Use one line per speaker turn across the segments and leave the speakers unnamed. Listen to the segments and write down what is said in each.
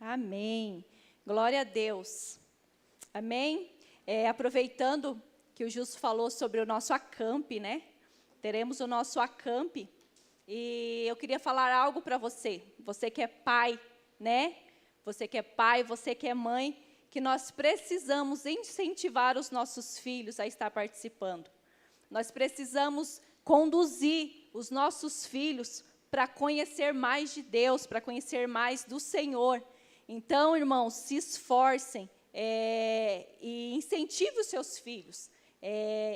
Amém. Glória a Deus. Amém. Aproveitando que o Justo falou sobre o nosso acampe, né? Teremos o nosso acampe. E eu queria falar algo para você. Você que é pai, né? Você que é pai, você que é mãe, que nós precisamos incentivar os nossos filhos a estar participando. Nós precisamos conduzir os nossos filhos para conhecer mais de Deus, para conhecer mais do Senhor. Então, irmãos, se esforcem e incentive os seus filhos.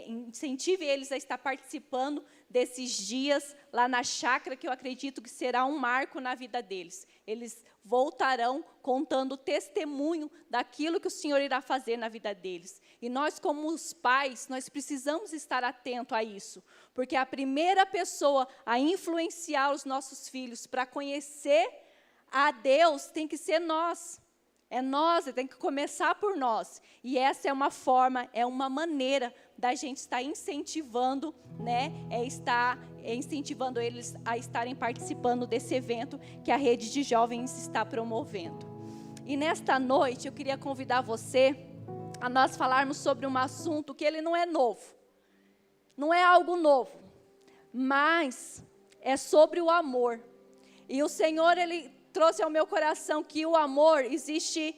Incentive eles a estar participando desses dias lá na chácara, que eu acredito que será um marco na vida deles. Eles voltarão contando testemunho daquilo que o Senhor irá fazer na vida deles. E nós, como os pais, nós precisamos estar atentos a isso, porque a primeira pessoa a influenciar os nossos filhos para conhecer a Deus tem que ser nós. É nós, tem que começar por nós. E essa é uma forma, é uma maneira da gente estar incentivando, né? Estar incentivando eles a estarem participando desse evento que a Rede de Jovens está promovendo. E nesta noite eu queria convidar você a nós falarmos sobre um assunto que ele não é novo. Não é algo novo, mas é sobre o amor. E o Senhor, Ele trouxe ao meu coração que o amor, existe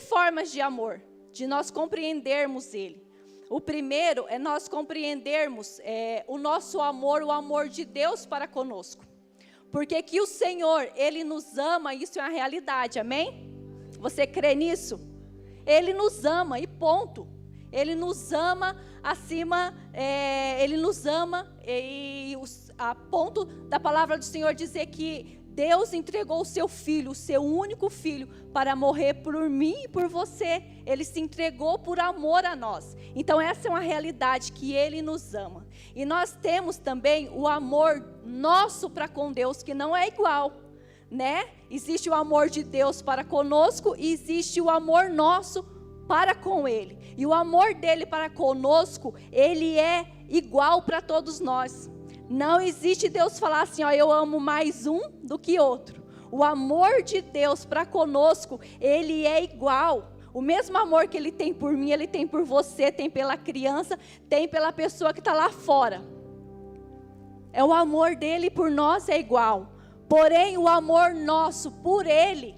formas de amor, de nós compreendermos ele. O primeiro é nós compreendermos o nosso amor, o amor de Deus para conosco. Porque que o Senhor, Ele nos ama, isso é uma realidade, amém? Você crê nisso? Ele nos ama e ponto. Ele nos ama acima, Ele nos ama a ponto da palavra do Senhor dizer que Deus entregou o seu filho, o seu único filho, para morrer por mim e por você. Ele se entregou por amor a nós. Então essa é uma realidade, que Ele nos ama. E nós temos também o amor nosso para com Deus, que não é igual, né? Existe o amor de Deus para conosco e existe o amor nosso para com Ele. E o amor dele para conosco, ele é igual para todos nós. Não existe Deus falar assim, eu amo mais um do que outro. O amor de Deus para conosco, ele é igual. O mesmo amor que Ele tem por mim, Ele tem por você, tem pela criança, tem pela pessoa que está lá fora. O amor dele por nós é igual. Porém, o amor nosso por Ele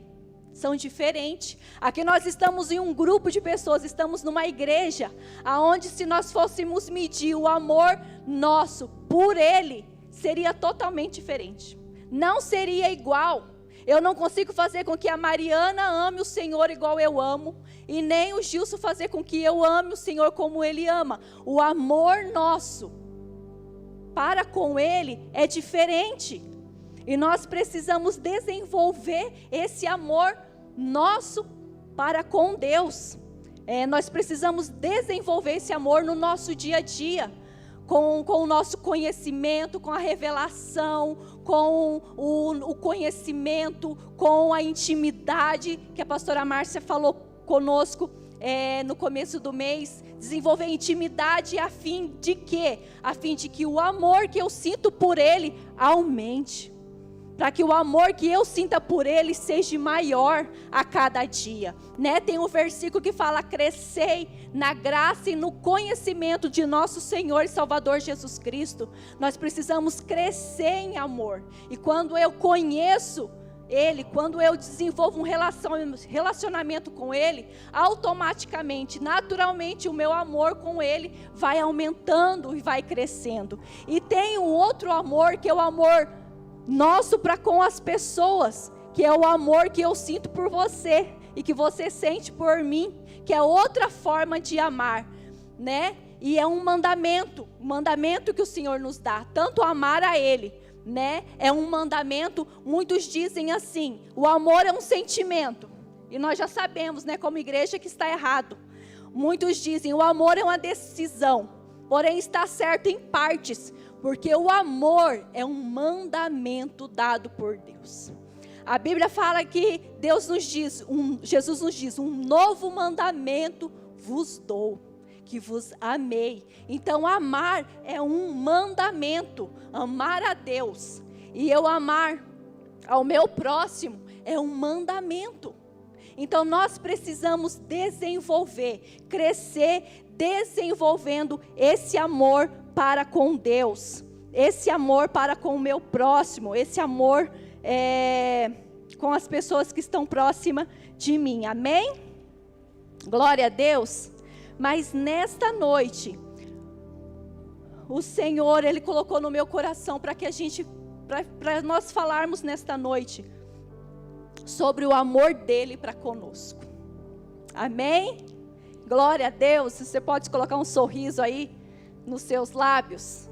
são diferentes. Aqui nós estamos em um grupo de pessoas, estamos numa igreja, aonde se nós fôssemos medir o amor nosso por Ele, seria totalmente diferente. Não seria igual. Eu não consigo fazer com que a Mariana ame o Senhor igual eu amo, e nem o Gilson fazer com que eu ame o Senhor como ele ama. O amor nosso para com Ele é diferente. E nós precisamos desenvolver esse amor nosso para com Deus. Nós precisamos desenvolver esse amor no nosso dia a dia, com o nosso conhecimento, com a revelação, com o conhecimento, com a intimidade, que a pastora Márcia falou conosco no começo do mês. Desenvolver intimidade a fim de quê? A fim de que o amor que eu sinto por Ele aumente. Para que o amor que eu sinta por Ele seja maior a cada dia, né? Tem um versículo que fala: crescei na graça e no conhecimento de nosso Senhor e Salvador Jesus Cristo. Nós precisamos crescer em amor. E quando eu conheço Ele, quando eu desenvolvo um relacionamento com Ele, automaticamente, naturalmente, o meu amor com Ele vai aumentando e vai crescendo. E tem um outro amor, que é o amor nosso para com as pessoas, que é o amor que eu sinto por você e que você sente por mim, que é outra forma de amar, né? E é um mandamento que o Senhor nos dá, tanto amar a Ele, né? É um mandamento. Muitos dizem assim: o amor é um sentimento, e nós já sabemos, né, como igreja, que está errado. Muitos dizem: o amor é uma decisão, porém está certo em partes, porque o amor é um mandamento dado por Deus. A Bíblia fala que Jesus nos diz: um novo mandamento vos dou, que vos amei. Então amar é um mandamento, amar a Deus. E eu amar ao meu próximo é um mandamento. Então nós precisamos desenvolver, crescer, desenvolvendo esse amor para com Deus, esse amor para com o meu próximo, esse amor com as pessoas que estão próximas de mim, amém? Glória a Deus. Mas nesta noite, o Senhor, Ele colocou no meu coração para nós falarmos nesta noite sobre o amor dEle para conosco, amém? Glória a Deus. Você pode colocar um sorriso aí nos seus lábios,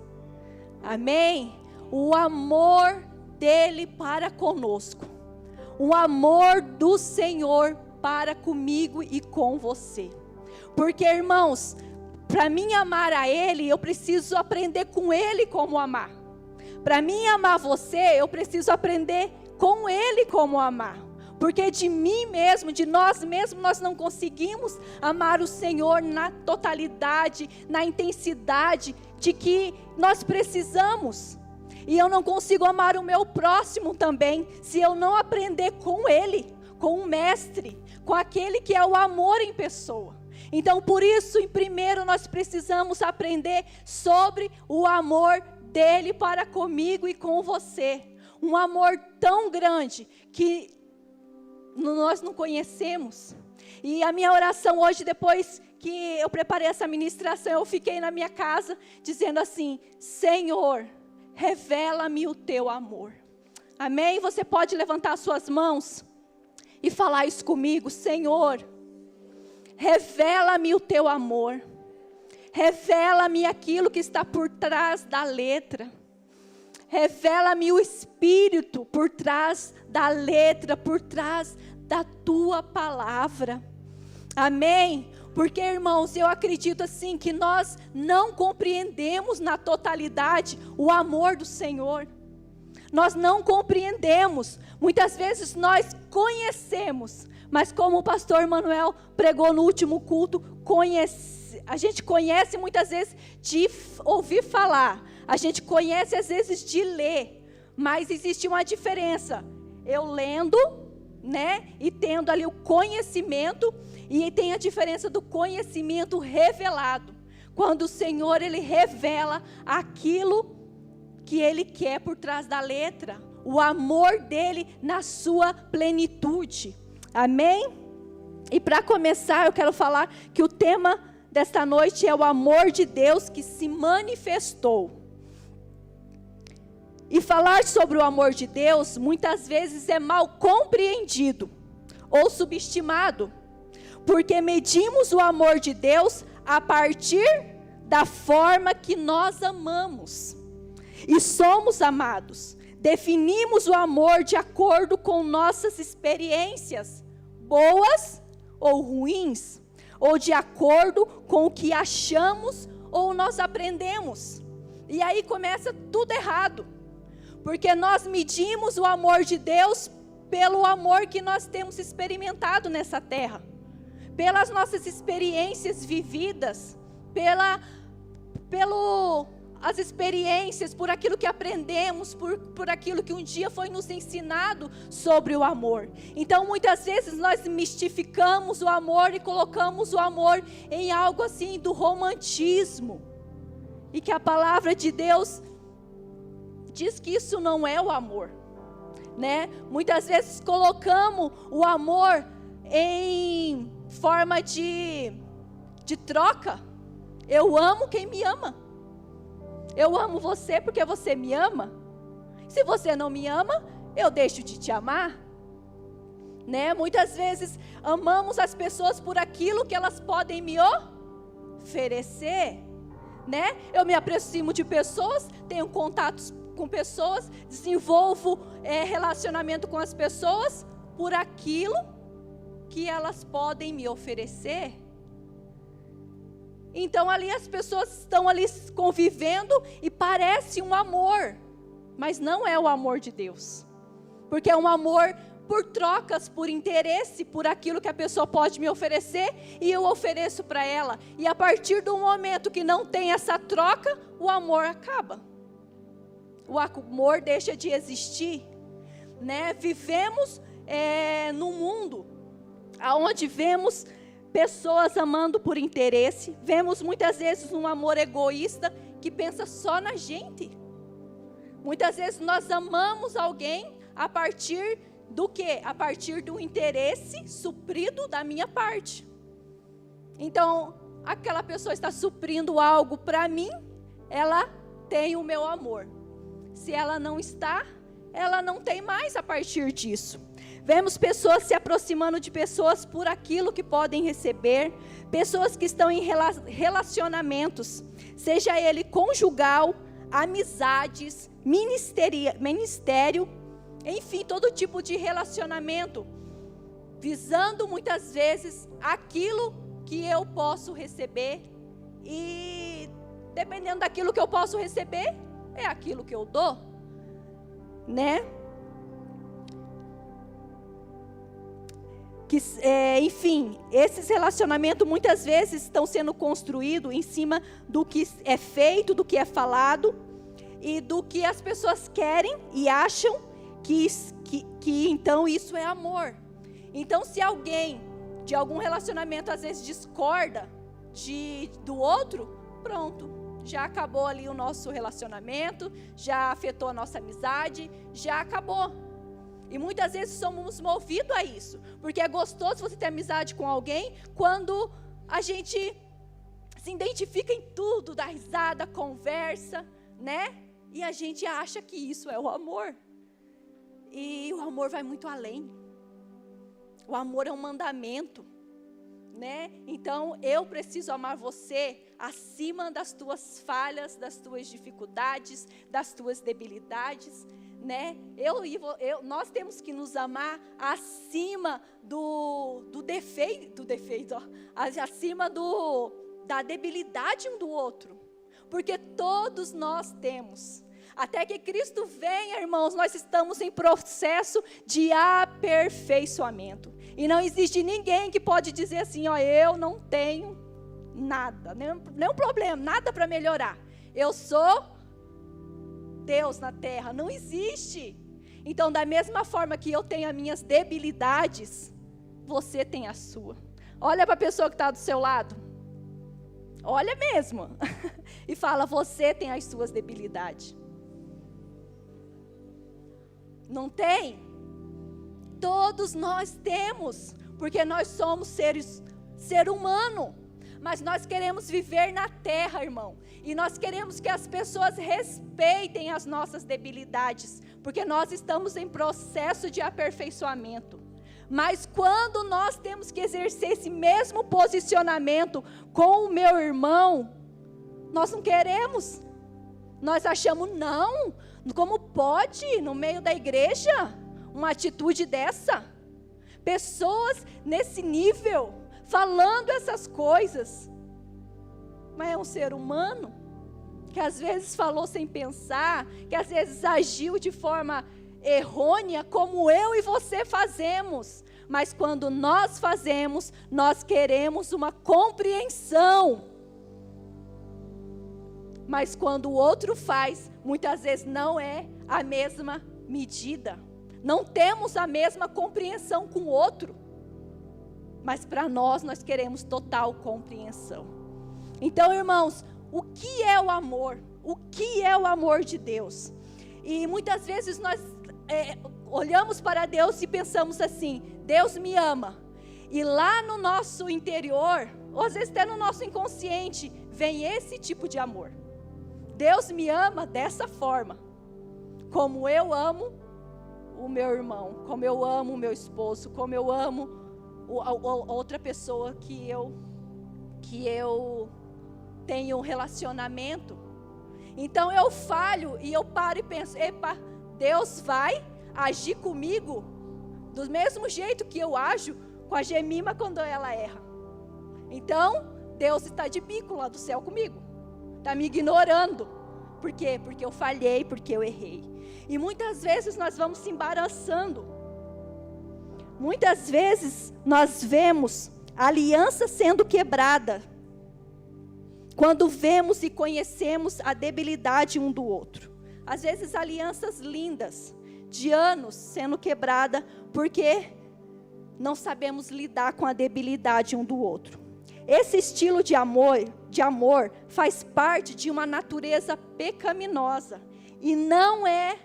amém? O amor dEle para conosco, o amor do Senhor para comigo e com você. Porque, irmãos, para mim amar a Ele, eu preciso aprender com Ele como amar. Para mim amar você, eu preciso aprender com Ele como amar. Porque de mim mesmo, de nós mesmos, nós não conseguimos amar o Senhor na totalidade, na intensidade de que nós precisamos. E eu não consigo amar o meu próximo também, se eu não aprender com Ele, com o Mestre, com aquele que é o amor em pessoa. Então, por isso, em primeiro, nós precisamos aprender sobre o amor dEle para comigo e com você. Um amor tão grande que nós não conhecemos. E a minha oração hoje, depois que eu preparei essa ministração, eu fiquei na minha casa dizendo assim: Senhor, revela-me o teu amor. Amém? Você pode levantar as suas mãos e falar isso comigo: Senhor, revela-me o teu amor. Revela-me aquilo que está por trás da letra. Revela-me o Espírito por trás da letra, por trás da tua palavra. Amém? Porque, irmãos, eu acredito assim que nós não compreendemos na totalidade o amor do Senhor. Nós não compreendemos. Muitas vezes nós conhecemos, mas como o pastor Manuel pregou no último culto, a gente conhece muitas vezes de ouvir falar. A gente conhece às vezes de ler, mas existe uma diferença. Eu lendo, né, e tendo ali o conhecimento, e tem a diferença do conhecimento revelado. Quando o Senhor, Ele revela aquilo que Ele quer por trás da letra, o amor dEle na sua plenitude. Amém? E para começar, eu quero falar que o tema desta noite é o amor de Deus que se manifestou. E falar sobre o amor de Deus, muitas vezes é mal compreendido ou subestimado, porque medimos o amor de Deus a partir da forma que nós amamos e somos amados. Definimos o amor de acordo com nossas experiências, boas ou ruins, ou de acordo com o que achamos ou nós aprendemos. E aí começa tudo errado. Porque nós medimos o amor de Deus pelo amor que nós temos experimentado nessa terra. Pelas nossas experiências vividas, as experiências, por aquilo que aprendemos, por aquilo que um dia foi nos ensinado sobre o amor. Então, muitas vezes nós mistificamos o amor e colocamos o amor em algo assim do romantismo. E que a palavra de Deus diz que isso não é o amor, né? Muitas vezes colocamos o amor em forma de troca. Eu amo quem me ama. Eu amo você porque você me ama. Se você não me ama, eu deixo de te amar, né? Muitas vezes amamos as pessoas por aquilo que elas podem me oferecer, né? Eu me aproximo de pessoas, tenho contatos com pessoas, desenvolvo relacionamento com as pessoas por aquilo que elas podem me oferecer. Então ali as pessoas estão ali convivendo e parece um amor, mas não é o amor de Deus, porque é um amor por trocas, por interesse, por aquilo que a pessoa pode me oferecer e eu ofereço para ela, e a partir do momento que não tem essa troca, o amor acaba. O amor deixa de existir, né? Vivemos no mundo, onde vemos pessoas amando por interesse, vemos muitas vezes um amor egoísta que pensa só na gente. Muitas vezes nós amamos alguém a partir do quê? A partir do interesse suprido da minha parte. Então, aquela pessoa está suprindo algo para mim, ela tem o meu amor. Se ela não está, ela não tem mais a partir disso. Vemos pessoas se aproximando de pessoas por aquilo que podem receber, pessoas que estão em relacionamentos, seja ele conjugal, amizades, ministério, enfim, todo tipo de relacionamento, visando muitas vezes aquilo que eu posso receber, e dependendo daquilo que eu posso receber, é aquilo que eu dou, né? Enfim, esses relacionamentos muitas vezes estão sendo construídos em cima do que é feito, do que é falado e do que as pessoas querem e acham que então isso é amor. Então, se alguém de algum relacionamento às vezes discorda do outro, pronto, já acabou ali o nosso relacionamento, já afetou a nossa amizade, já acabou. E muitas vezes somos movidos a isso, porque é gostoso você ter amizade com alguém quando a gente se identifica em tudo, dá risada, conversa, né? E a gente acha que isso é o amor. E o amor vai muito além. O amor é um mandamento, né? Então, eu preciso amar você acima das tuas falhas, das tuas dificuldades, das tuas debilidades, né? Nós temos que nos amar acima do defeito, ó, acima da debilidade um do outro, porque todos nós temos. Até que Cristo venha, irmãos, nós estamos em processo de aperfeiçoamento. E não existe ninguém que pode dizer assim, ó, eu não tenho nada, nenhum problema, nada para melhorar. Eu sou Deus na terra, não existe. Então, da mesma forma que eu tenho as minhas debilidades, você tem a sua. Olha para a pessoa que está do seu lado. Olha mesmo. E fala, você tem as suas debilidades. Não tem? Todos nós temos, porque nós somos ser humano. Mas nós queremos viver na terra, irmão. E nós queremos que as pessoas respeitem as nossas debilidades, porque nós estamos em processo de aperfeiçoamento. Mas quando nós temos que exercer esse mesmo posicionamento com o meu irmão, nós não queremos. Nós achamos, não, como pode no meio da igreja uma atitude dessa? Pessoas nesse nível, falando essas coisas. Mas é um ser humano, que às vezes falou sem pensar, que às vezes agiu de forma errônea, como eu e você fazemos. Mas quando nós fazemos, nós queremos uma compreensão. Mas quando o outro faz, muitas vezes não é a mesma medida. Não temos a mesma compreensão com o outro. Mas para nós queremos total compreensão. Então, irmãos, o que é o amor? O que é o amor de Deus? E muitas vezes nós olhamos para Deus e pensamos assim, Deus me ama. E lá no nosso interior, ou às vezes até no nosso inconsciente, vem esse tipo de amor. Deus me ama dessa forma, como eu amo o meu irmão, como eu amo o meu esposo, como eu amo outra pessoa que eu tenho um relacionamento. Então eu falho e eu paro e penso, epa, Deus vai agir comigo do mesmo jeito que eu ajo com a Gemima quando ela erra. Então Deus está de bico lá do céu comigo, está me ignorando. Por quê? Porque eu falhei, porque eu errei. E muitas vezes nós vamos se embaraçando. Muitas vezes nós vemos a aliança sendo quebrada quando vemos e conhecemos a debilidade um do outro. Às vezes alianças lindas, de anos sendo quebrada, porque não sabemos lidar com a debilidade um do outro. Esse estilo de amor faz parte de uma natureza pecaminosa e não é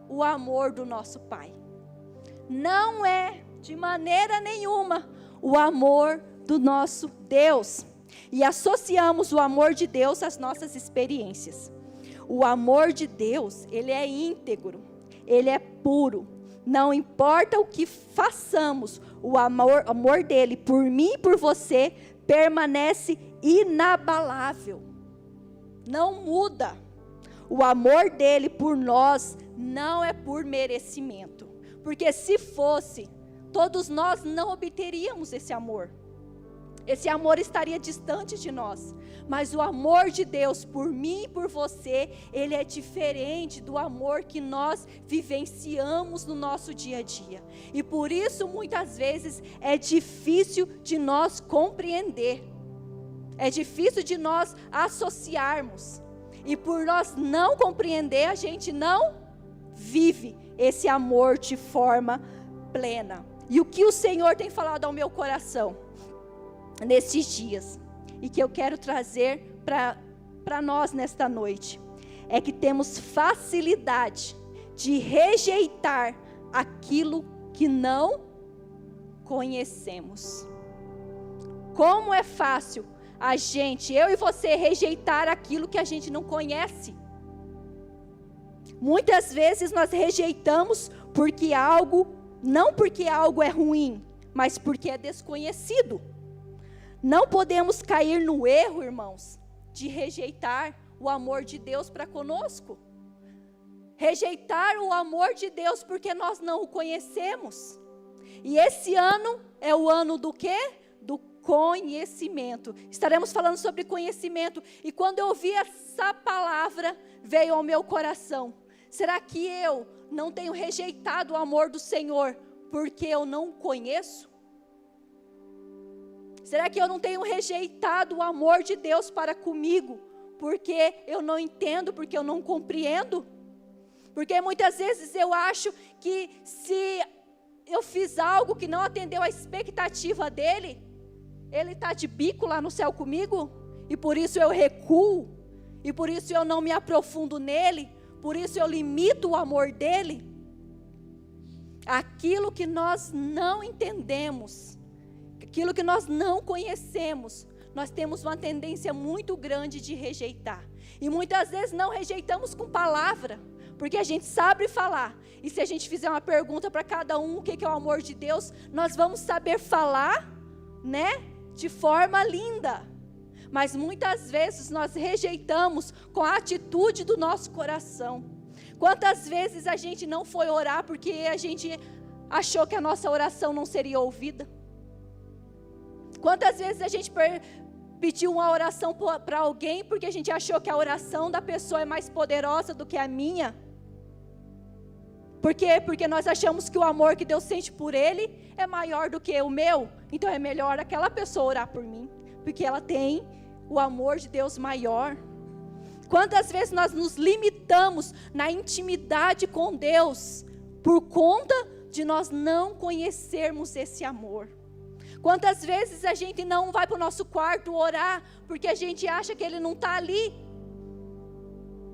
o amor do nosso Pai. Não é de maneira nenhuma o amor do nosso Deus. E associamos o amor de Deus às nossas experiências. O amor de Deus, ele é íntegro, ele é puro. Não importa o que façamos, o amor dele por mim e por você permanece inabalável. Não muda. O amor dele por nós não é por merecimento. Porque se fosse, todos nós não obteríamos esse amor. Esse amor estaria distante de nós. Mas o amor de Deus por mim e por você, ele é diferente do amor que nós vivenciamos no nosso dia a dia. E por isso, muitas vezes, é difícil de nós compreender. É difícil de nós associarmos. E por nós não compreender, a gente não vive esse amor de forma plena. E o que o Senhor tem falado ao meu coração nesses dias, e que eu quero trazer para nós nesta noite, é que temos facilidade de rejeitar aquilo que não conhecemos. Como é fácil a gente, eu e você, rejeitar aquilo que a gente não conhece. Muitas vezes nós rejeitamos não porque algo é ruim, mas porque é desconhecido. Não podemos cair no erro, irmãos, de rejeitar o amor de Deus para conosco. Rejeitar o amor de Deus porque nós não o conhecemos. E esse ano é o ano do quê? Do conhecimento. Estaremos falando sobre conhecimento. E quando eu ouvi essa palavra, veio ao meu coração. Será que eu não tenho rejeitado o amor do Senhor porque eu não conheço? Será que eu não tenho rejeitado o amor de Deus para comigo porque eu não entendo, porque eu não compreendo? Porque muitas vezes eu acho que se eu fiz algo que não atendeu a expectativa dele, ele está de bico lá no céu comigo, e por isso eu recuo, e por isso eu não me aprofundo nele, por isso eu limito o amor dele. Aquilo que nós não entendemos, aquilo que nós não conhecemos, nós temos uma tendência muito grande de rejeitar. E muitas vezes não rejeitamos com palavra, porque a gente sabe falar. E se a gente fizer uma pergunta para cada um, o que é o amor de Deus, nós vamos saber falar, né, de forma linda. Mas muitas vezes nós rejeitamos com a atitude do nosso coração. Quantas vezes a gente não foi orar porque a gente achou que a nossa oração não seria ouvida? Quantas vezes a gente pediu uma oração para alguém porque a gente achou que a oração da pessoa é mais poderosa do que a minha? Por quê? Porque nós achamos que o amor que Deus sente por ele é maior do que o meu. Então é melhor aquela pessoa orar por mim, porque ela tem o amor de Deus maior. Quantas vezes nós nos limitamos na intimidade com Deus por conta de nós não conhecermos esse amor? Quantas vezes a gente não vai para o nosso quarto orar porque a gente acha que ele não está ali?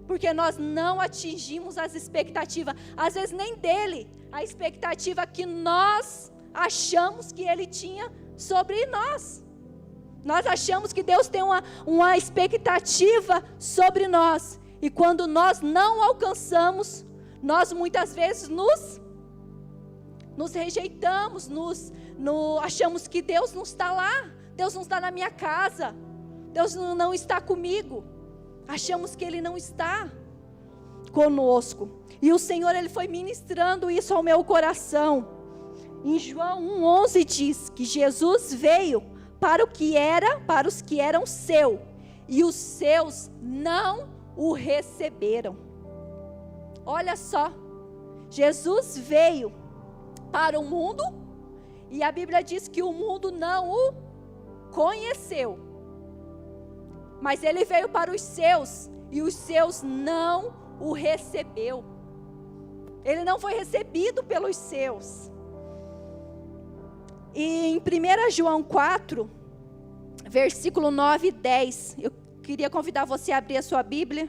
Porque nós não atingimos as expectativas, às vezes nem dele, a expectativa que nós achamos que ele tinha sobre nós. Nós achamos que Deus tem uma expectativa sobre nós. E quando nós não alcançamos, nós muitas vezes nos rejeitamos, achamos que Deus não está lá, Deus não está na minha casa, Deus não está comigo. Achamos que Ele não está conosco. E o Senhor, Ele foi ministrando isso ao meu coração. Em João 1,11 diz que Jesus veio para os que eram seus, e os seus não o receberam. Olha só, Jesus veio para o mundo, e a Bíblia diz que o mundo não o conheceu. Mas ele veio para os seus, e os seus não o recebeu. Ele não foi recebido pelos seus. E em 1 João 4, versículo 9 e 10, eu queria convidar você a abrir a sua Bíblia.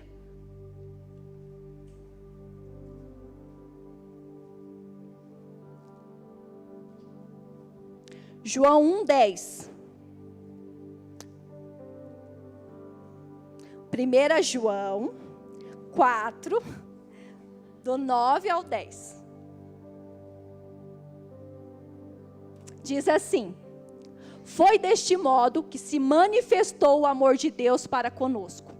João 1, 10. 1 João 4, do 9 ao 10. Diz assim: foi deste modo que se manifestou o amor de Deus para conosco,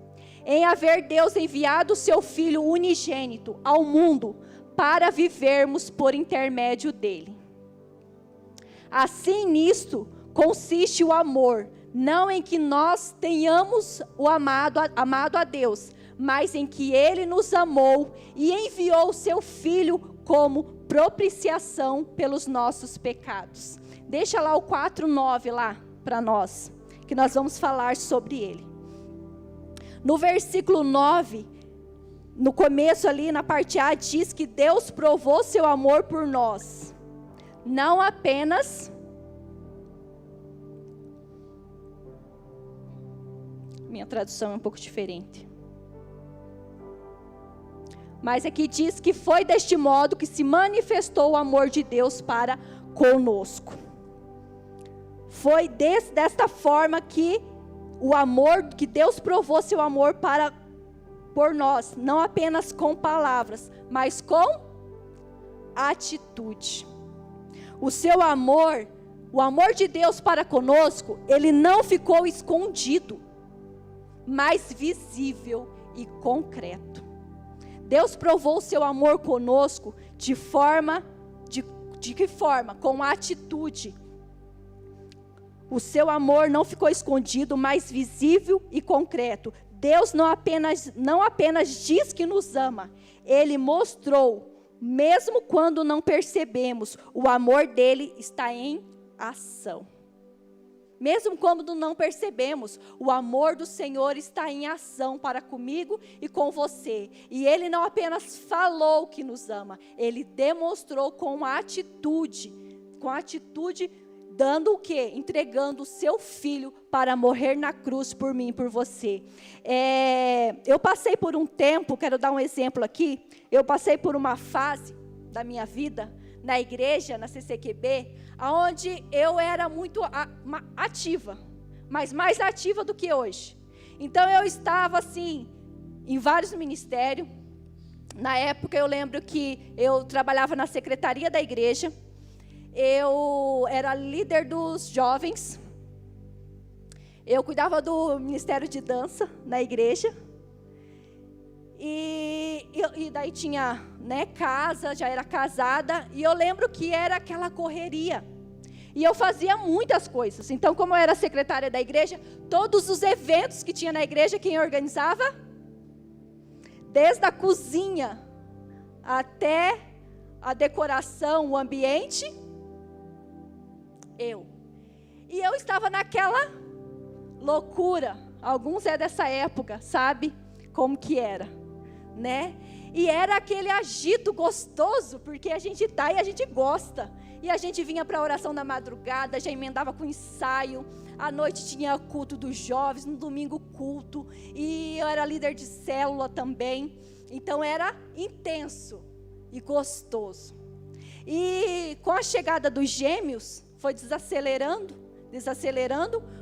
em haver Deus enviado o seu Filho unigênito ao mundo, para vivermos por intermédio dele. Assim, nisto consiste o amor, não em que nós tenhamos amado a Deus, mas em que Ele nos amou e enviou o seu Filho como propiciação pelos nossos pecados. Deixa lá o 4:9 lá para nós, que nós vamos falar sobre ele. No versículo 9, no começo ali, na parte A, diz que Deus provou seu amor por nós. Não apenas... Minha tradução é um pouco diferente. Mas aqui diz que foi deste modo que se manifestou o amor de Deus para conosco. Foi desta forma que o amor, que Deus provou seu amor por nós, não apenas com palavras, mas com atitude. O seu amor, o amor de Deus para conosco, ele não ficou escondido, mas visível e concreto. Deus provou o seu amor conosco de que forma? Com atitude. O seu amor não ficou escondido, mas visível e concreto. Deus não apenas diz que nos ama, Ele mostrou, mesmo quando não percebemos, o amor dele está em ação. Mesmo quando não percebemos, o amor do Senhor está em ação para comigo e com você. E Ele não apenas falou que nos ama, Ele demonstrou com atitude, dando o quê? Entregando o seu Filho para morrer na cruz por mim e por você. Eu passei por um tempo, quero dar um exemplo aqui, eu passei por uma fase da minha vida, na igreja, na CCQB, onde eu era muito ativa, mas mais ativa do que hoje. Então eu estava assim, em vários ministérios. Na época eu lembro que eu trabalhava na secretaria da igreja, eu era líder dos jovens, eu cuidava do ministério de dança na igreja, e daí tinha, né, casa, já era casada, e eu lembro que era aquela correria, e eu fazia muitas coisas. Então, como eu era secretária da igreja, todos os eventos que tinha na igreja, quem organizava? Desde a cozinha até a decoração, o ambiente, eu. E eu estava naquela loucura, alguns é dessa época, sabe como que era, né? E era aquele agito gostoso, porque a gente tá e a gente gosta. E a gente vinha para a oração da madrugada, já emendava com ensaio. À noite tinha culto dos jovens, no domingo culto. E eu era líder de célula também. Então era intenso e gostoso. E com a chegada dos gêmeos, foi desacelerando,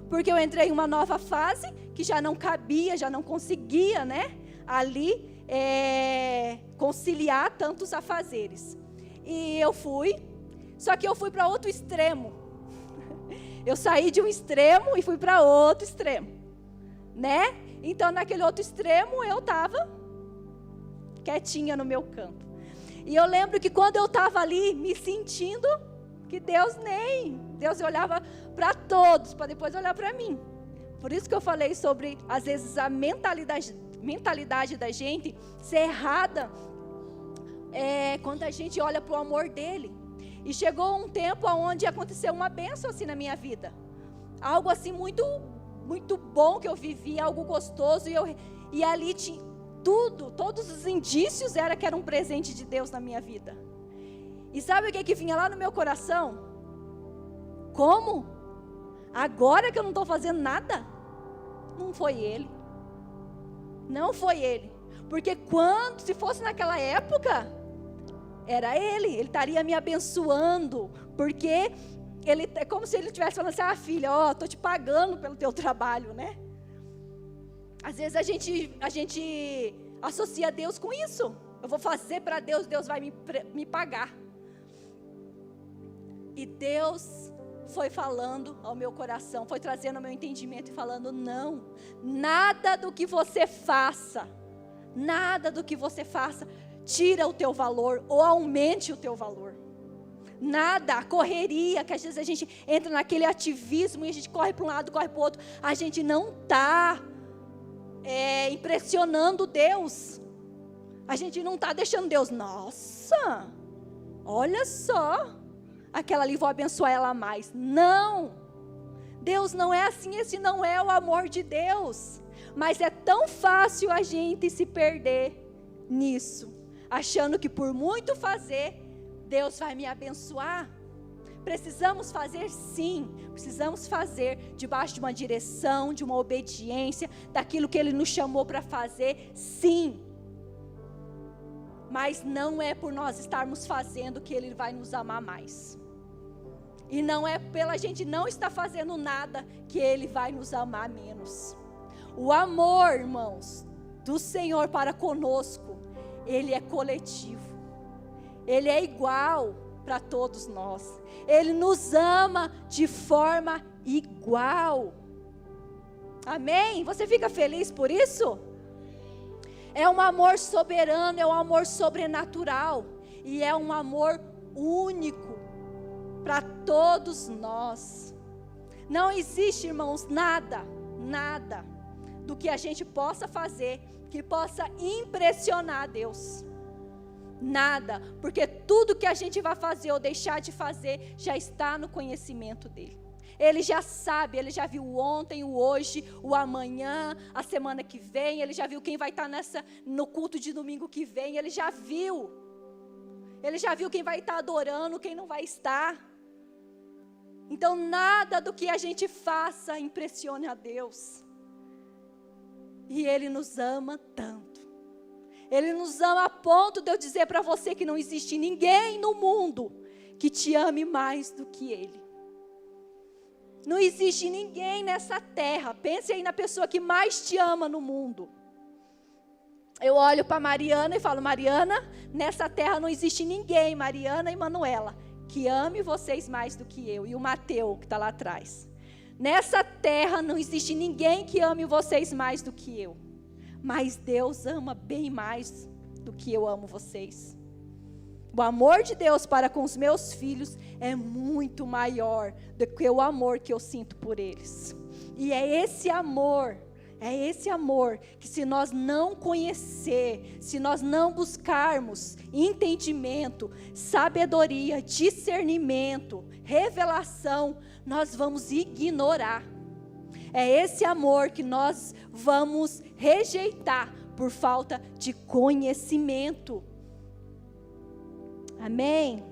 porque eu entrei em uma nova fase que já não cabia, já não conseguia, né, ali conciliar tantos afazeres. E eu fui, só que eu fui para outro extremo. Eu saí de um extremo e fui para outro extremo, né? Então, naquele outro extremo, eu estava quietinha no meu canto. E eu lembro que quando eu estava ali, me sentindo que Deus olhava para todos, para depois olhar para mim. Por isso que eu falei sobre, às vezes, a mentalidade da gente ser errada, quando a gente olha para o amor dele. E chegou um tempo onde aconteceu uma bênção assim na minha vida. Algo assim muito, muito bom que eu vivi, algo gostoso. E ali todos os indícios era que era um presente de Deus na minha vida. E sabe o que vinha lá no meu coração? Como? Agora que eu não estou fazendo nada? Não foi Ele. Não foi Ele. Porque se fosse naquela época, era Ele estaria me abençoando, porque é como se Ele estivesse falando assim, filha, estou te pagando pelo teu trabalho, né? Às vezes a gente associa Deus com isso. Eu vou fazer para Deus, Deus vai me pagar. E Deus foi falando ao meu coração, foi trazendo ao meu entendimento e falando, não, nada do que você faça, tira o teu valor ou aumente o teu valor. Nada, a correria, que às vezes a gente entra naquele ativismo e a gente corre para um lado, corre para o outro, a gente não está impressionando Deus, a gente não está deixando Deus, nossa, olha só, aquela ali vou abençoar ela mais. Não, Deus não é assim, esse não é o amor de Deus. Mas é tão fácil a gente se perder nisso, achando que por muito fazer, Deus vai me abençoar. Precisamos fazer sim, precisamos fazer debaixo de uma direção, de uma obediência, daquilo que Ele nos chamou para fazer, sim. Mas não é por nós estarmos fazendo que Ele vai nos amar mais. E não é pela gente não estar fazendo nada que Ele vai nos amar menos. O amor, irmãos, do Senhor para conosco, Ele é coletivo. Ele é igual para todos nós. Ele nos ama de forma igual. Amém? Você fica feliz por isso? É um amor soberano, é um amor sobrenatural. E é um amor único para todos nós. Não existe, irmãos, nada do que a gente possa fazer que possa impressionar a Deus. Nada, porque tudo que a gente vai fazer ou deixar de fazer já está no conhecimento dele. Ele já sabe, ele já viu o ontem, o hoje, o amanhã, a semana que vem, ele já viu quem vai estar no culto de domingo que vem, ele já viu. Ele já viu quem vai estar adorando, quem não vai estar. Então nada do que a gente faça impressione a Deus. E Ele nos ama tanto. Ele nos ama a ponto de eu dizer para você que não existe ninguém no mundo que te ame mais do que Ele. Não existe ninguém nessa terra. Pense aí na pessoa que mais te ama no mundo. Eu olho para Mariana e falo, Mariana, nessa terra não existe ninguém, Mariana e Manuela, que ame vocês mais do que eu. E o Mateu, que está lá atrás. Nessa terra não existe ninguém que ame vocês mais do que eu. Mas Deus ama bem mais do que eu amo vocês. O amor de Deus para com os meus filhos é muito maior do que o amor que eu sinto por eles. E é esse amor que se nós não conhecer, se nós não buscarmos entendimento, sabedoria, discernimento, revelação, nós vamos ignorar. É esse amor que nós vamos rejeitar por falta de conhecimento. Amém?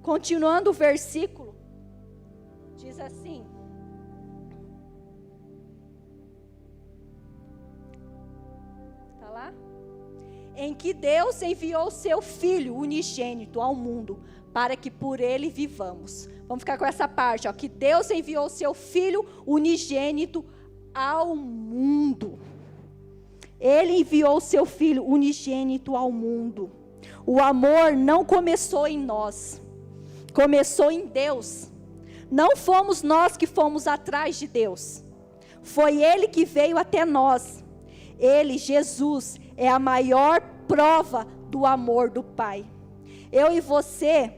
Continuando o versículo, diz assim: está lá? Em que Deus enviou seu Filho unigênito ao mundo, para que por ele vivamos. Vamos ficar com essa parte, ó, que Deus enviou seu Filho unigênito ao mundo. Ele enviou seu Filho unigênito ao mundo. O amor não começou em nós, começou em Deus. Não fomos nós que fomos atrás de Deus, foi Ele que veio até nós. Ele, Jesus, é a maior prova do amor do Pai. Eu e você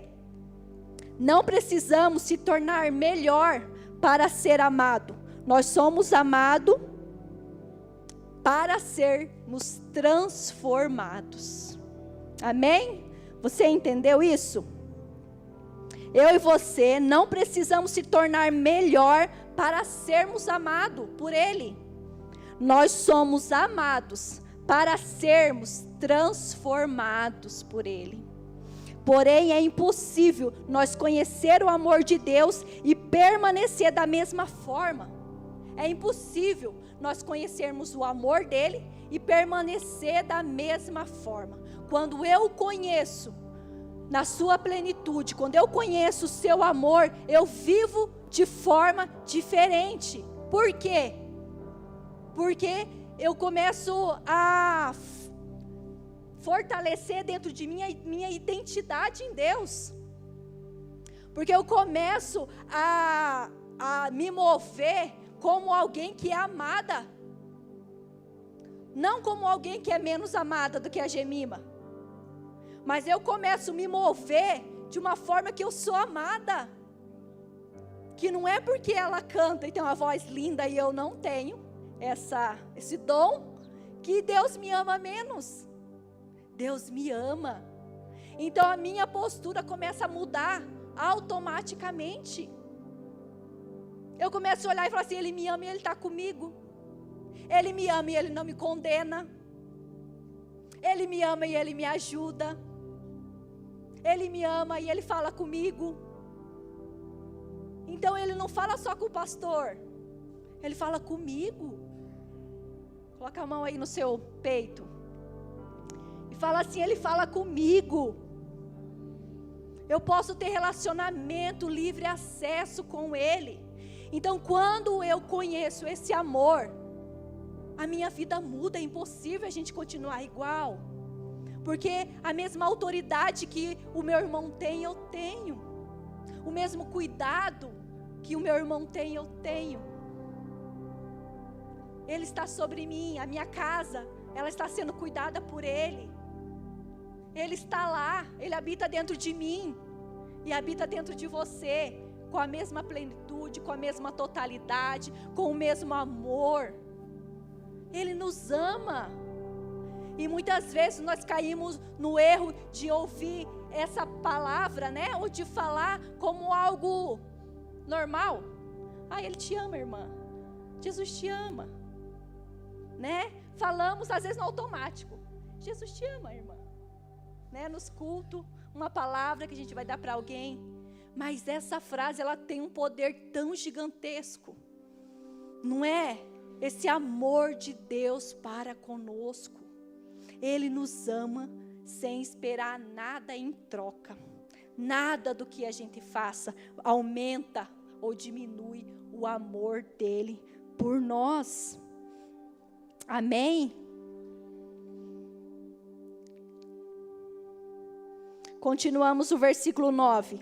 não precisamos se tornar melhor para ser amado. Nós somos amados para sermos transformados. Amém? Você entendeu isso? Eu e você não precisamos se tornar melhor para sermos amados por Ele. Nós somos amados para sermos transformados por Ele. Porém, é impossível nós conhecer o amor de Deus e permanecer da mesma forma. É impossível nós conhecermos o amor dEle e permanecer da mesma forma. Quando eu conheço na sua plenitude, quando eu conheço o seu amor, eu vivo de forma diferente. Por quê? Porque eu começo a fortalecer dentro de mim minha identidade em Deus. Porque eu começo a me mover como alguém que é amada. Não como alguém que é menos amada do que a Gemima. Mas eu começo a me mover de uma forma que eu sou amada. Que não é porque ela canta e tem uma voz linda e eu não tenho esse dom, que Deus me ama menos. Deus me ama. Então a minha postura começa a mudar automaticamente. Eu começo a olhar e falar assim: Ele me ama e Ele está comigo. Ele me ama e Ele não me condena. Ele me ama e Ele me ajuda. Ele me ama e Ele fala comigo. Então Ele não fala só com o pastor, Ele fala comigo. Coloca a mão aí no seu peito e fala assim: Ele fala comigo. Eu posso ter relacionamento, livre acesso com Ele. Então quando eu conheço esse amor, a minha vida muda. É impossível a gente continuar igual, porque a mesma autoridade que o meu irmão tem, eu tenho. O mesmo cuidado que o meu irmão tem, eu tenho. Ele está sobre mim, a minha casa, ela está sendo cuidada por Ele. Ele está lá, Ele habita dentro de mim e habita dentro de você, com a mesma plenitude, com a mesma totalidade, com o mesmo amor. Ele nos ama. E muitas vezes nós caímos no erro de ouvir essa palavra, né? Ou de falar como algo normal. Ah, Ele te ama, irmã. Jesus te ama, né? Falamos às vezes no automático: Jesus te ama, irmã, né? Nos cultos, uma palavra que a gente vai dar para alguém. Mas essa frase, ela tem um poder tão gigantesco, não é? Esse amor de Deus para conosco. Ele nos ama sem esperar nada em troca. Nada do que a gente faça aumenta ou diminui o amor dele por nós. Amém? Continuamos o versículo 9,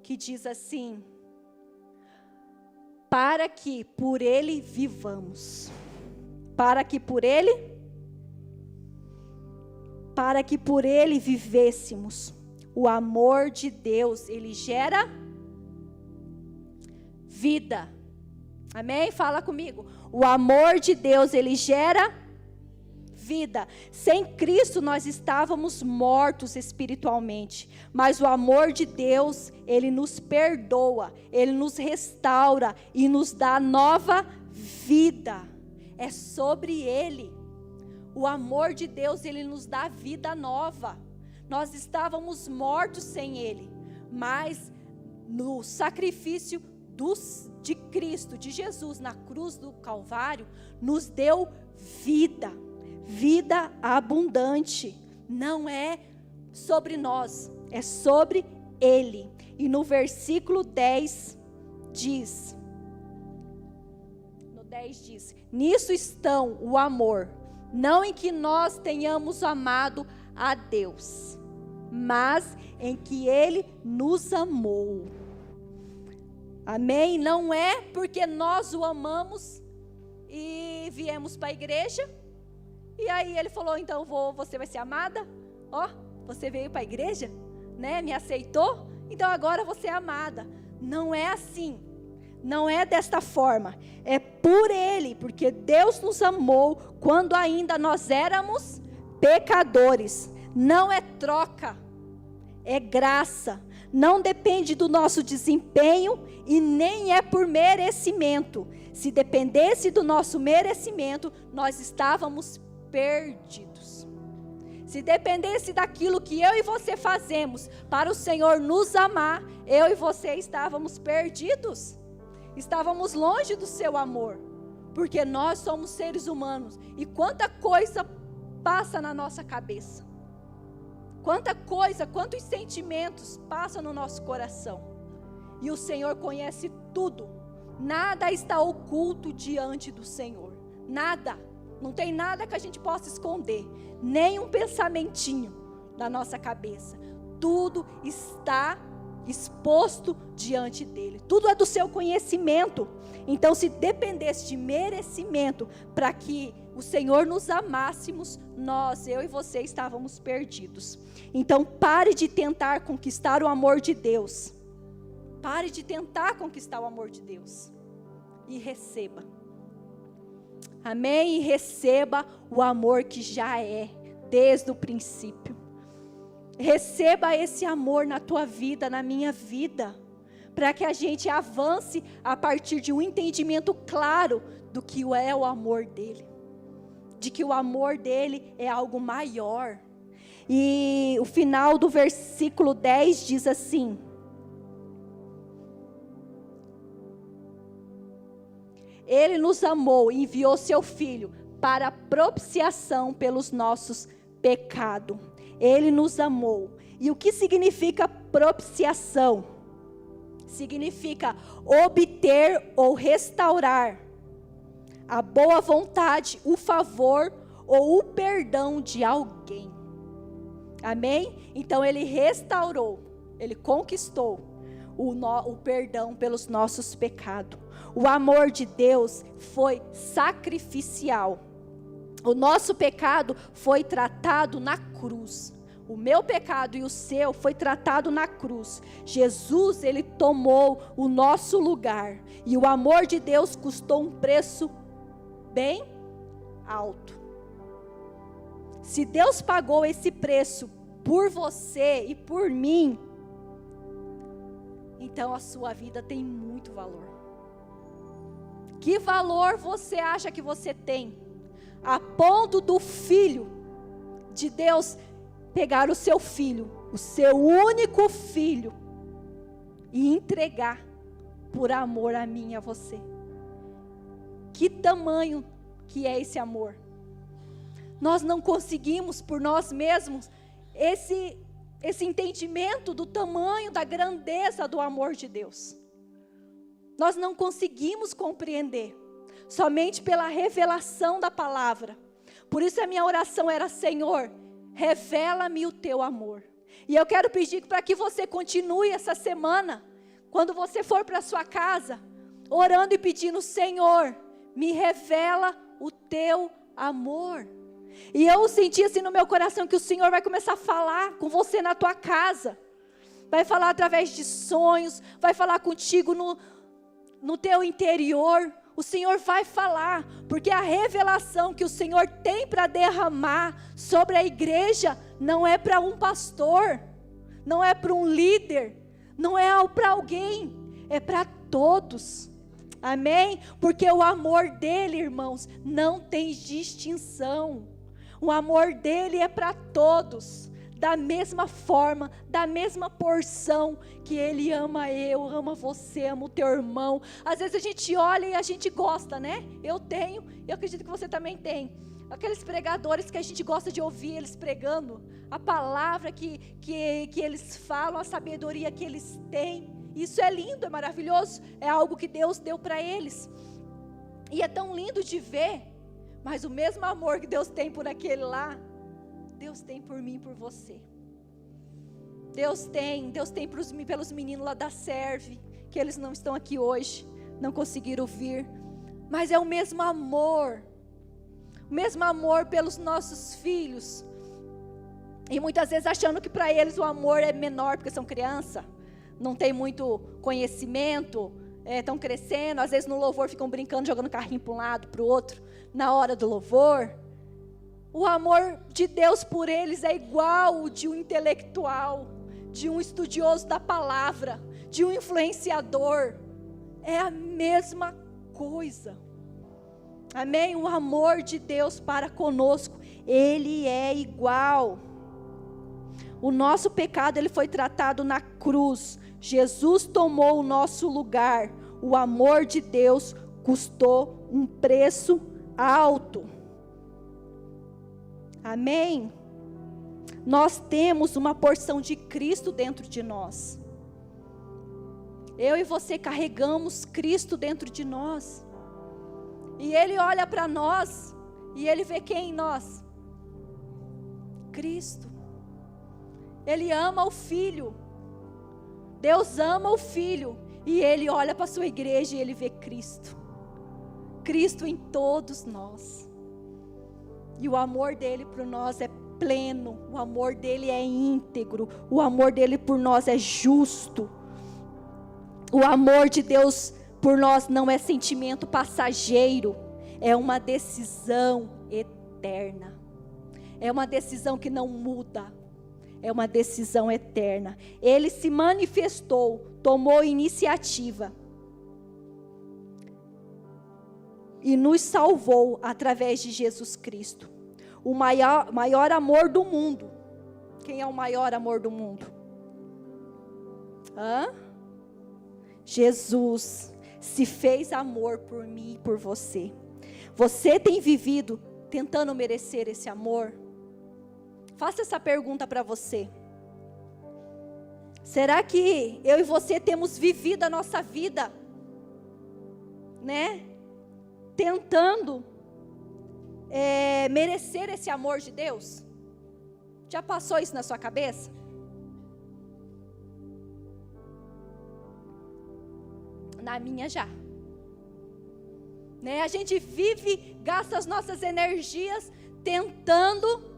que diz assim: para que por Ele vivamos. Para que por Ele vivêssemos. O amor de Deus, Ele gera vida. Amém? Fala comigo. O amor de Deus, Ele gera vida. Sem Cristo nós estávamos mortos espiritualmente, mas o amor de Deus, Ele nos perdoa, Ele nos restaura e nos dá nova vida. É sobre Ele. O amor de Deus, Ele nos dá vida nova. Nós estávamos mortos sem Ele, mas no sacrifício de Cristo, de Jesus, na cruz do Calvário, nos deu vida. Vida abundante. Não é sobre nós, é sobre Ele. E no versículo 10 diz, nisso estão o amor, não em que nós tenhamos amado a Deus, mas em que Ele nos amou. Amém? Não é porque nós o amamos e viemos para a igreja, e aí Ele falou: então você vai ser amada, você veio para a igreja, né? Me aceitou, então agora você é amada. Não é assim, não é desta forma, é por Ele, porque Deus nos amou quando ainda nós éramos pecadores. Não é troca, é graça. não depende do nosso desempenho e nem é por merecimento. Se dependesse do nosso merecimento, nós estávamos perdidos. Se dependesse daquilo que eu e você fazemos para o Senhor nos amar, eu e você estávamos perdidos. Estávamos longe do seu amor, porque nós somos seres humanos e quanta coisa passa na nossa cabeça. Quanta coisa, quantos sentimentos passam no nosso coração. E o Senhor conhece tudo. Nada está oculto diante do Senhor. Nada. Não tem nada que a gente possa esconder. Nem um pensamentinho na nossa cabeça. Tudo está exposto diante dele. Tudo é do seu conhecimento. Então, se dependesse de merecimento para que o Senhor nos amássemos, nós, eu e você, estávamos perdidos. Então, pare de tentar conquistar o amor de Deus. Pare de tentar conquistar o amor de Deus. E receba. Amém? E receba o amor que já é, desde o princípio. Receba esse amor na tua vida, na minha vida. Para que a gente avance a partir de um entendimento claro do que é o amor dele. De que o amor dele é algo maior. E o final do versículo 10 diz assim: Ele nos amou e enviou seu Filho para propiciação pelos nossos pecados. Ele nos amou. E o que significa propiciação? Significa obter ou restaurar a boa vontade, o favor ou o perdão de alguém. Amém? Então ele restaurou, ele conquistou o perdão pelos nossos pecados. O amor de Deus foi sacrificial. O nosso pecado foi tratado na cruz. O meu pecado e o seu foi tratado na cruz. Jesus, ele tomou o nosso lugar. E o amor de Deus custou um preço bem alto. Se Deus pagou esse preço por você e por mim, então a sua vida tem muito valor. Que valor você acha que você tem? A ponto do Filho de Deus pegar o seu filho, o seu único filho, e entregar por amor a mim e a você. Que tamanho que é esse amor? Nós não conseguimos por nós mesmos esse entendimento do tamanho, da grandeza do amor de Deus. Nós não conseguimos compreender, somente pela revelação da palavra. Por isso a minha oração era: Senhor, revela-me o teu amor. E eu quero pedir para que você continue essa semana, quando você for para a sua casa, orando e pedindo: Senhor, me revela o teu amor. E eu senti assim no meu coração que o Senhor vai começar a falar com você na tua casa. Vai falar através de sonhos, vai falar contigo no teu interior. O Senhor vai falar, porque a revelação que o Senhor tem para derramar sobre a igreja não é para um pastor, não é para um líder, não é para alguém, é para todos. Amém? Porque o amor dele, irmãos, não tem distinção. O amor dele é para todos, da mesma forma, da mesma porção que ele ama eu, ama você, ama o teu irmão. Às vezes a gente olha e a gente gosta, né? Eu tenho, e eu acredito que você também tem. Aqueles pregadores que a gente gosta de ouvir eles pregando, a palavra que eles falam, a sabedoria que eles têm. Isso é lindo, é maravilhoso, é algo que Deus deu para eles. E é tão lindo de ver, mas o mesmo amor que Deus tem por aquele lá, Deus tem por mim e por você. Deus tem pelos meninos lá da Serve, que eles não estão aqui hoje, não conseguiram vir, mas é o mesmo amor pelos nossos filhos. E muitas vezes achando que para eles o amor é menor, porque são criança, não tem muito conhecimento, estão crescendo, às vezes no louvor ficam brincando, jogando carrinho para um lado, para o outro, na hora do louvor. O amor de Deus por eles é igual o de um intelectual, de um estudioso da palavra, de um influenciador. É a mesma coisa. Amém? O amor de Deus para conosco, ele é igual. O nosso pecado, ele foi tratado na cruz. Jesus tomou o nosso lugar. O amor de Deus custou um preço alto. Amém? Nós temos uma porção de Cristo dentro de nós. Eu e você carregamos Cristo dentro de nós. E Ele olha para nós, e Ele vê quem em nós? Cristo. Ele ama o Filho. Deus ama o Filho. E Ele olha para a sua igreja e Ele vê Cristo. Cristo em todos nós. E o amor dele por nós é pleno. O amor dele é íntegro. O amor dele por nós é justo. O amor de Deus por nós não é sentimento passageiro. É uma decisão eterna. É uma decisão que não muda. É uma decisão eterna. Ele se manifestou, tomou iniciativa e nos salvou através de Jesus Cristo. O maior amor do mundo. Quem é o maior amor do mundo? Jesus se fez amor por mim e por você. Você tem vivido tentando merecer esse amor? Faça essa pergunta para você. Será que eu e você temos vivido a nossa vida, né? Tentando merecer esse amor de Deus? Já passou isso na sua cabeça? Na minha já. Né? A gente vive, gasta as nossas energias tentando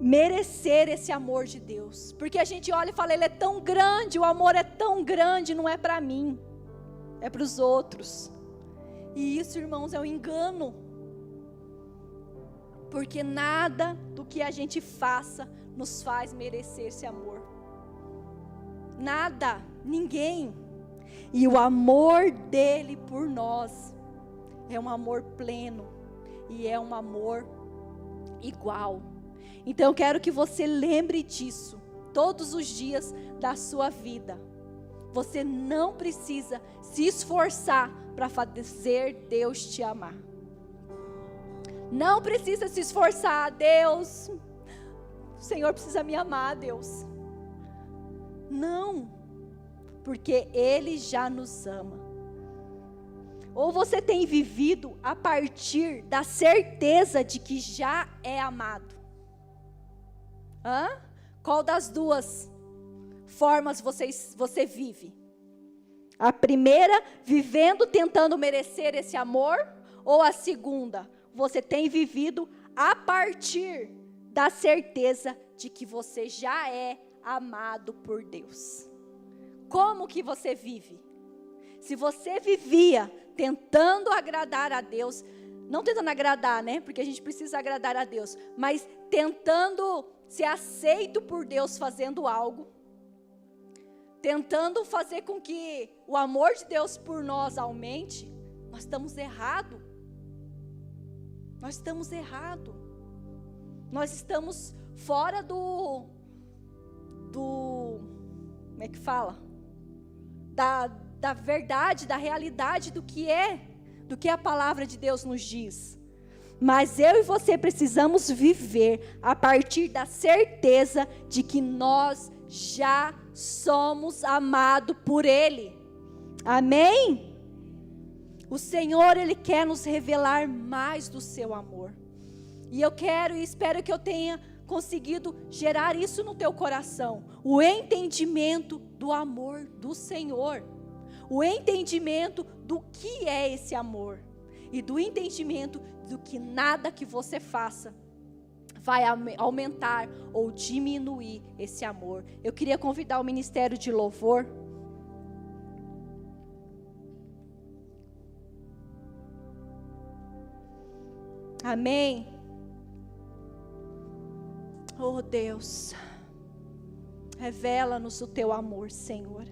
merecer esse amor de Deus. Porque a gente olha e fala, ele é tão grande, o amor é tão grande, não é para mim, é para os outros. E isso, irmãos, é um engano. Porque nada do que a gente faça nos faz merecer esse amor. Nada, ninguém. E o amor dele por nós é um amor pleno e é um amor igual. Então eu quero que você lembre disso todos os dias da sua vida. Você não precisa se esforçar para fazer Deus te amar. Não precisa se esforçar, Deus, o Senhor precisa me amar, Deus. Não, porque Ele já nos ama. Ou você tem vivido a partir da certeza de que já é amado? Qual das duas formas você vive? A primeira, vivendo tentando merecer esse amor? Ou a segunda, você tem vivido a partir da certeza de que você já é amado por Deus? Como que você vive? Se você vivia tentando agradar a Deus, não tentando agradar, né? Porque a gente precisa agradar a Deus, mas tentando ser aceito por Deus fazendo algo, tentando fazer com que o amor de Deus por nós aumente, nós estamos errados. Nós estamos errados. Nós estamos fora do como é que fala? Da verdade, da realidade do que a palavra de Deus nos diz. Mas eu e você precisamos viver a partir da certeza de que nós já somos amados por Ele. Amém? O Senhor, Ele quer nos revelar mais do seu amor. E eu quero e espero que eu tenha conseguido gerar isso no teu coração. O entendimento do amor do Senhor. O entendimento do que é esse amor. E do entendimento do que nada que você faça vai aumentar ou diminuir esse amor. Eu queria convidar o ministério de louvor. Amém. Oh Deus. Revela-nos o teu amor, Senhor.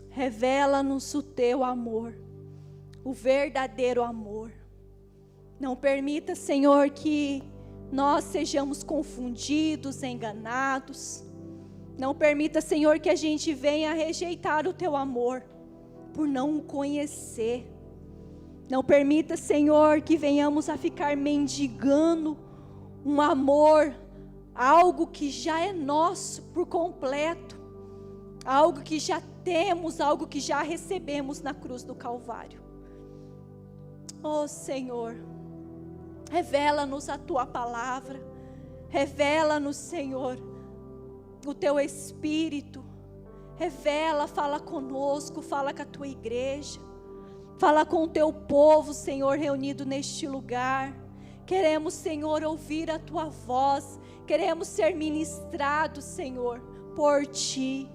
Revela-nos o teu amor, o verdadeiro amor. Não permita, Senhor, que nós sejamos confundidos, enganados. Não permita, Senhor, que a gente venha rejeitar o teu amor por não o conhecer. Não permita, Senhor, que venhamos a ficar mendigando um amor, algo que já é nosso por completo, algo que já temos, algo que já recebemos na cruz do Calvário. Oh, Senhor, revela-nos a tua palavra, revela-nos, Senhor, o teu Espírito, revela, fala conosco, fala com a tua igreja, fala com o teu povo, Senhor, reunido neste lugar. Queremos, Senhor, ouvir a tua voz, queremos ser ministrados, Senhor, por ti.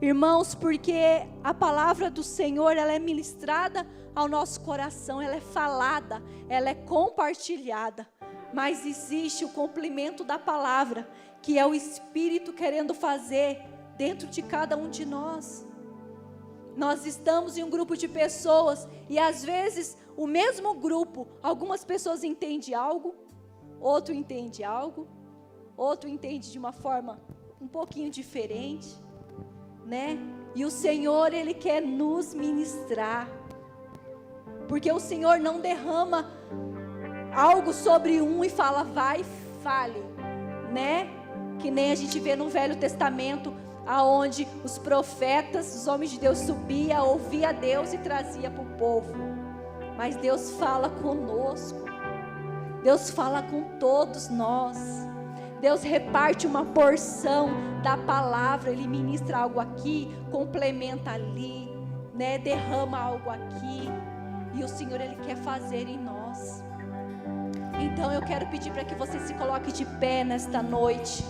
Irmãos, porque a palavra do Senhor, ela é ministrada ao nosso coração, ela é falada, ela é compartilhada, mas existe o cumprimento da palavra, que é o Espírito querendo fazer dentro de cada um de nós. Nós estamos em um grupo de pessoas e às vezes o mesmo grupo, algumas pessoas entendem algo, outro entende algo, outro entende de uma forma um pouquinho diferente, né? E o Senhor, Ele quer nos ministrar, porque o Senhor não derrama algo sobre um e fala, vai, fale, né? Que nem a gente vê no Velho Testamento, aonde os profetas, os homens de Deus subia, ouvia Deus e trazia para o povo. Mas Deus fala conosco, Deus fala com todos nós. Deus reparte uma porção da palavra, Ele ministra algo aqui, complementa ali, né? Derrama algo aqui, e o Senhor, Ele quer fazer em nós. Então eu quero pedir para que você se coloque de pé nesta noite.